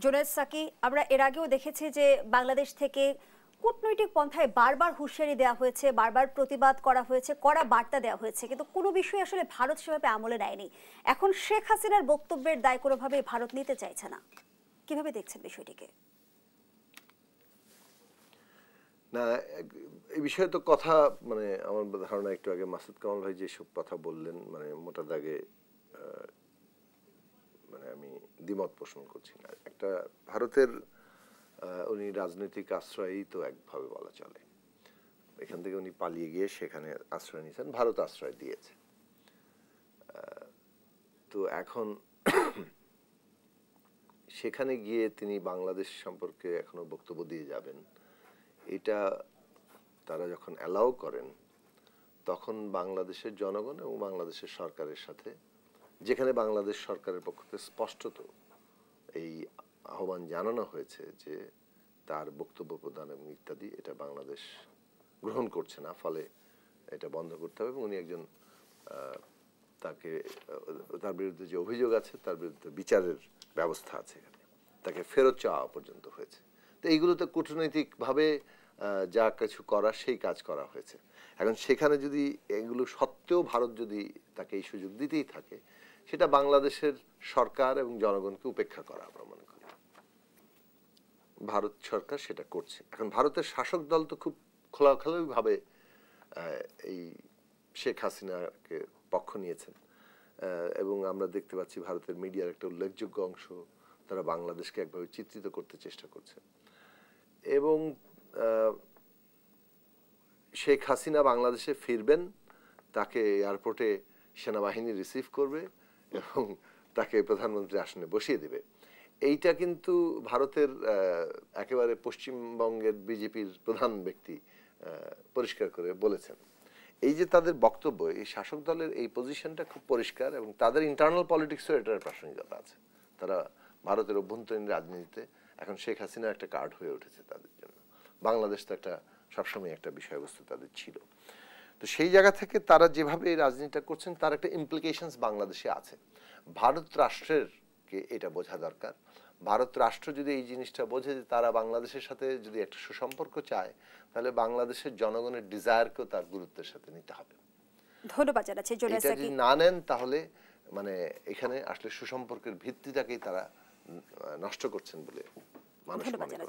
Junaid Psaki, আমরা এর আগেও দেখেছি যে বাংলাদেশ থেকে কূটনৈতিক পন্থায় বারবার হুঁশিয়ারি দেওয়া হয়েছে, বারবার প্রতিবাদ করা হয়েছে, কড়া বার্তা দেওয়া হয়েছে, কিন্তু কোনো বিষয় আসলে ভারত সেভাবে আমলে নেয়নি। এখন শেখ হাসিনার বক্তব্যের দায় কোনোভাবে ভারত নিতে চাইছে না। কিভাবে দেখছেন বিষয়টিকে? না, এই বিষয়ে তো কথা মানে আমার ধারণা একটু আগে মাসুদ কামাল ভাই যেসব কথা বললেন মানে মোটা দাগে মানে আমি দ্বিমত পোষণ করছি না। একটা ভারতের উনি রাজনৈতিক আশ্রয়ই তো একভাবে বলা চলে। এখান থেকে উনি পালিয়ে গিয়ে সেখানে আশ্রয় নিয়েছেন, ভারত আশ্রয় দিয়েছে। তো এখন সেখানে গিয়ে তিনি বাংলাদেশ সম্পর্কে এখনো বক্তব্য দিয়ে যাবেন, এটা তারা যখন অ্যালাউ করেন তখন বাংলাদেশের জনগণ এবং বাংলাদেশের সরকারের সাথে, যেখানে বাংলাদেশ সরকারের পক্ষ থেকে স্পষ্টত এই আহ্বান জানানো হয়েছে যে তার বক্তব্য প্রদান এবং ইত্যাদি এটা বাংলাদেশ গ্রহণ করছে না, ফলে এটা বন্ধ করতে হবে। এবং উনি একজন তাকে তার বিরুদ্ধে যে অভিযোগ আছে তার বিরুদ্ধে বিচারের ব্যবস্থা আছে, এখানে তাকে ফেরত চাওয়া পর্যন্ত হয়েছে। তো এইগুলোতে কূটনৈতিকভাবে যা কিছু করা সেই কাজ করা হয়েছে। এখন সেখানে যদি এগুলো সত্ত্বেও ভারত যদি তাকে এই সুযোগ দিতেই থাকে, সেটা বাংলাদেশের সরকার এবং জনগণকে উপেক্ষা করা আমরা মনে করি। ভারত সরকার সেটা করছে। এখন ভারতের শাসক দল তো খুব খোলাখুলিভাবে এই শেখ হাসিনাকে পক্ষ নিয়েছেন এবং আমরা দেখতে পাচ্ছি ভারতের মিডিয়ার একটা উল্লেখযোগ্য অংশ তারা বাংলাদেশকে একভাবে চিত্রিত করতে চেষ্টা করছে। এবং শেখ হাসিনা বাংলাদেশে ফিরবেন, তাকে এয়ারপোর্টে সেনাবাহিনী রিসিভ করবে এবং তাকে প্রধানমন্ত্রী আসনে বসিয়ে দেবে। এইটা কিন্তু ভারতের একেবারে পশ্চিমবঙ্গের বিজেপির প্রধান ব্যক্তি পরিষ্কার করে বলেছেন। এই যে তাদের বক্তব্য, এই শাসক দলের এই পজিশনটা খুব পরিষ্কার এবং তাদের ইন্টারনাল পলিটিক্সও এটার প্রাসঙ্গিকতা আছে। তারা ভারতের অভ্যন্তরীণ রাজনীতিতে এখন শেখ হাসিনা একটা কার্ড হয়ে উঠেছে তাদের জন্য। বাংলাদেশ তো একটা সবসময় একটা বিষয়বস্তু তাদের ছিল। তো সেই জায়গা থেকে তারা যেভাবে এই রাজনীতিটা করছেন তার একটা ইমপ্লিকেশনস বাংলাদেশে আছে। ভারত রাষ্ট্রের কে এটা বোঝা দরকার। ভারত রাষ্ট্র যদি এই জিনিসটা বোঝে যে তারা বাংলাদেশের সাথে যদি একটা সুসম্পর্ক চায়, তাহলে বাংলাদেশের জনগণের ডিজায়ারকেও তার গুরুত্বের সাথে নিতে হবে। ধন্যবাদ জানাচ্ছি জুনায়েদ সাকি। যদি না নেন তাহলে মানে এখানে আসলে সুসম্পর্কের ভিত্তিটাকেই তারা নষ্ট করছেন বলে মানুষ মনে করে।